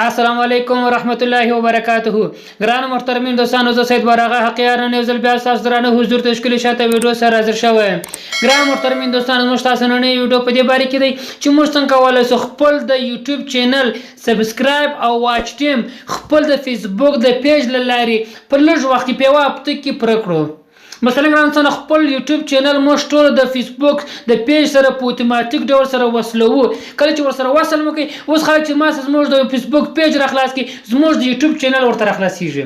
السلام علیکم ورحمت الله وبرکاته. ګرانو محترمین دوستانو، زه سید براغه حقیقتا یو ځل بیا تاسو درانه حضور ته ښکلي شاته ویډیو سره حاضر شوم. ګرانو محترمین دوستانو، موږ تاسو نن ویډیو په دې باره کې دی چې موږ څنګه کولای شو خپل د یوټیوب چینل سبسکرایب او واچ ټیم خپل د فیسبوک د پیج لارې په لږ وخت کې په یوه هفته کې پوره کړو. مثلا ګرانو خپل یوټیوب چینل موږ ټول د فیسبوک د پیج سره په اتوماتیک ډول سره وصلو. کله چې ورسره وصل مو کوي، اوس خلک چې ما زموږ د فیسبوک پیج را خلاص کړي، زموږ د یوټیوب چینل ورته را خلاصیږي.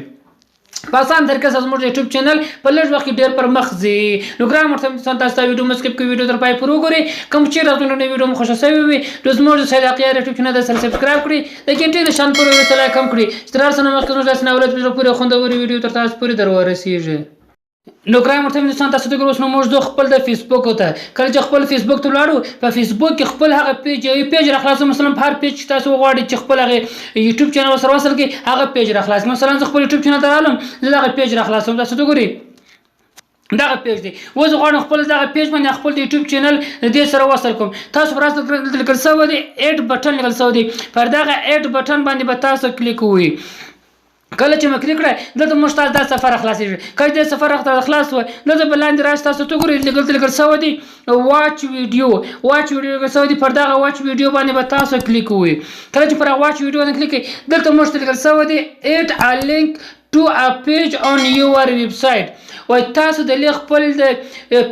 په اسان طریقه سره زموږ د یوټیوب چینل په لږ وخت کې ډېر پر مخ ځي. نو ګرانو محترمین، تاسو ته ویډیو مسکیپ کوئ، ویډیو تر پای پورې وګورئ. کوم چې راځو نن ویډیو مو خوښه شوې وي، نو زموږ د سید حقیقت یوټیوب چینل سره سبسکرایب کړئ، د غنټې د شان پورې وروسته لایک هم کړئ چې تر هر څه نه مخکې زموږ داسې ناولت پورې خوندورې ویډیو تر تاسو پورې در ورسیږي. نو ګرانو محترمین دوستان، تاسو ته اوس نو موږ خپل د فیسبوک ته کله چې خپل فیسبوک ته لاړو، په فیسبوک کې خپل هغه پیج یو پیج را خلاصو. مثلا په هر پیج چې تاسو غواړئ چې خپل هغه یوټیوب چینل سره وصل کړئ، هغه پیج را خلاص. مثلا زه خپل یوټیوب چینل ته رالم، زه هغه پیج را خلاصوم. تاسو ته ګورئ دغه پیج دی. اوس غواړم خپل دغه پیج باندې خپل د یوټیوب چینل دې سره وصل کوم. تاسو پر تاسو لیکل شوی دی اډ بټن لیکل شوی دی، پر دغه اډ بټن باندې به تاسو کلیک کوئ. کله چې مې کلیک کړه، دلته موږ تاسو دا سفر خلاصېږي. کله چې سفر خلاص وي، دلته به لاندې راشي، تاسو ته ګورئ لیکل شوی دی واچ ویډیو لیکل شوی دی. پر دغه واچ ویډیو باندې به تاسو کلیک کوئ. کله چې پر واچ ویډیو باندې کلیک کړئ، دلته موږ ته لیکل شوی دی add a link to a page on your website. وای تاسو د خپل د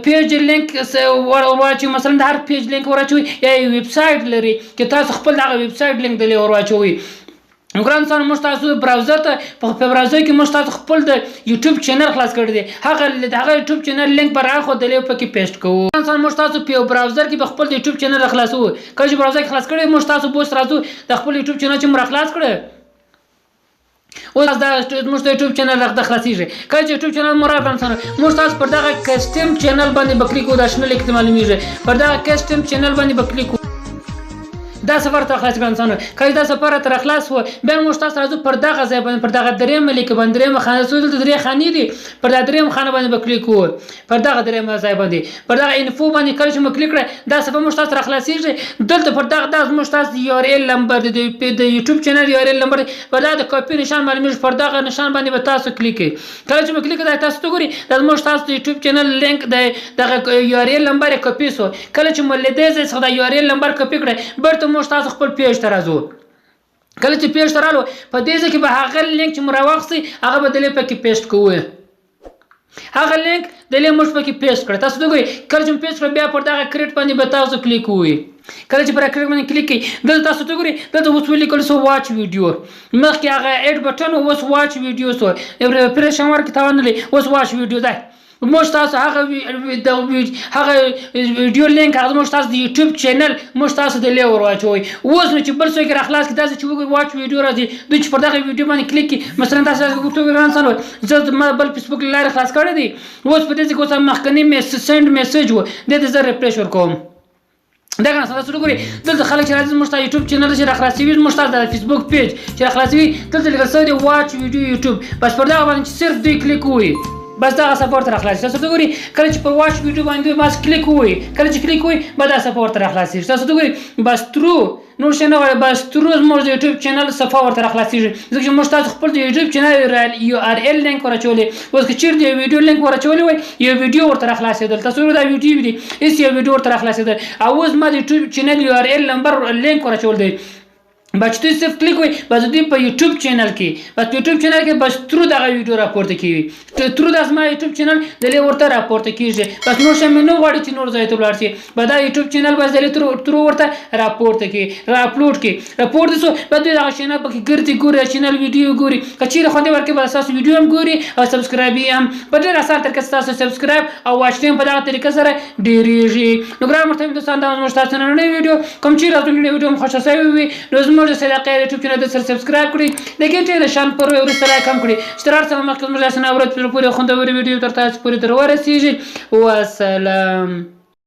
پیج لینک ورواچوئ. مثلا د هر پیج لینک ورواچوئ، یا ویب سایټ لري چې تاسو خپل دغه ویب سایټ لینک د ورواچوئ. نو ګران دوستانو، موږ تاسو براوزر ته په براوزر کې موږ تاسو خپل د یوټیوب چینل خلاص کړی دی. هغه یوټیوب چینل لینک پر راخو د لیو پکې پیسټ کوو. ګران دوستانو، موږ تاسو په براوزر کې خپل د یوټیوب چینل خلاصو. کله چې براوزر کې خلاص کړی، موږ تاسو بوس راځو د خپل یوټیوب چینل چې موږ خلاص کړی. اوس دا موږ د یوټیوب چینل د خلاصیږي. کله چې یوټیوب چینل مو راغلی، موږ تاسو پر دغه کسټم چینل باندې بکلیک کوو. دا شنه لیک معلومیږي، پر دغه کسټم چینل باندې بکلیک کوو. دا سفر ته خلاص ګرانو. کله دا سفر ته خلاص و، بیا موږ تاسو راځو پر دغه ځای باندې، پر دغه درېیم لیک باندې، درېیم خانه سول د درې خانې دي، پر دا درېیم خانه باندې بکلیک کوو. پر دغه درېیم ځای باندې پر دغه انفو باندې کله چې مو کلیک کړئ، دا سفر موږ تاسو خلاصیږي. دلته پر دغه موږ تاسو یو ار ال نمبر د یوټیوب چینل یو ار ال نمبر پر دا کاپی نشان معلومیږي. پر دغه نشان باندې به تاسو کلیک کړئ. کله چې مو کلیک کړئ، تاسو ته ګورئ دا موږ تاسو د یوټیوب چینل لینک دغه یو ار ال نمبر کاپی سو. کله چې مو لیدې ځای څخه د یو ار ال نمبر کاپی کړئ، برته موږ تاسو خپل پیج ته راځو. کله چې پیج ته رالو، په دې ځای کې به هغه لینک چې مو راواخیستی هغه به دلې پکې پیسټ کوو. هغه لینک دلې موږ پکې پیسټ کړو. تاسو وګورئ کله چې پیسټ کړو، بیا پر دغه کریټ باندې به تاسو کلیک کوئ. کله چې پر کریټ باندې کلیک کړئ، دلته تاسو ته ګورئ دلته اوس ولیکل سو واچ ویډیو. مخکې هغه اډ بټن اوس واچ ویډیو سو، پرېشان ورکې تاوان نه لري، اوس واچ ویډیو دی. موږ تاسو هغه ویډیو لینک هغه موږ تاسو د یوټیوب چینل موږ تاسو د لیور واچوي. اوس نو چې بل څوک را خلاص کړي، تاسو چې وګورئ واچ ویډیو راځي، دوی چې پر دغه ویډیو باندې کلیک کړي. مثلا تاسو ګورئ ګرانو، زه ما بل فیسبوک لاره خلاص کړی دی. اوس په دې کې اوس مخکنی سند میسج و، د دې زه ریفریش ورکوم. دا کنه تاسو وګورئ دلته خلک چې راځي، موږ تاسو یوټیوب چینل چې را خلاصوي، موږ تاسو د فیسبوک پیج چې را خلاصوي، دلته لیکل شوی دی واچ ویډیو یوټیوب. بس پر دغه باندې صرف دوی کلیک کوئ، بس دغه سپورت ته راخلاصي. تاسو ته ګورئ کله چې پر واچ ویډیو باندې بس کلیک کوئ، کله چې کلیک کوئ به دا سپورت ته راخلاصي. تاسو ته ګورئ بس ترو نور څه نه غواړي، بس ترو زموږ د یوټیوب چینل صفحه ورته راخلاصیږي. ځکه چې موږ تاسو خپل د یوټیوب چینل یو ار ال لینک ورچولې. اوس که چیرته یو ویډیو لینک ورچولې وای، یو ویډیو ورته راخلاصېدل. تاسو دا ویډیو دی، هیڅ یو ویډیو ورته راخلاصېدل. او اوس ما د یوټیوب چینل یو ار ال نمبر لینک ورچول دی. بس دوی صرف کلیک وي، بس دوی په یوټیوب چینل کې، بس یوټیوب چینل کې بس ترو دغه ویډیو راپورته کیږي. ترو د ما یوټیوب چینل دلې ورته راپورته کیږي. بس نور څه مې نه غواړي چې نور ځای ته ولاړ شي، به دا یوټیوب چینل بس دلې ترو ورته راپورته کیږي، را اپلوډ کیږي. راپورته سو به دوی دغه چینل پکې ګرځي، ګوري چینل ویډیو ګوري. کچېره خو دې ورکه به اساس ویډیو هم ګوري او سبسکرایب هم په ډېر اسانه طریقه تاسو سبسکرایب او واچ ټیم په دغه طریقه سره ډیریږي. نو ګران مرتبه دوستان، دا موږ تاسو نن نوې ویډیو کوم چې راځو نوې ویډیو مخه شوی وي، نو زموږ د سلاقې یوټیوب چینل د سبسکرایب کړئ، د غنټې د شان پورې ورسره لایک هم کړئ چې تر هر څه مخکې زموږ داسې ناورت پورې خوندورې ویډیو تر تاسو پورې در ورسیږي. والسلام.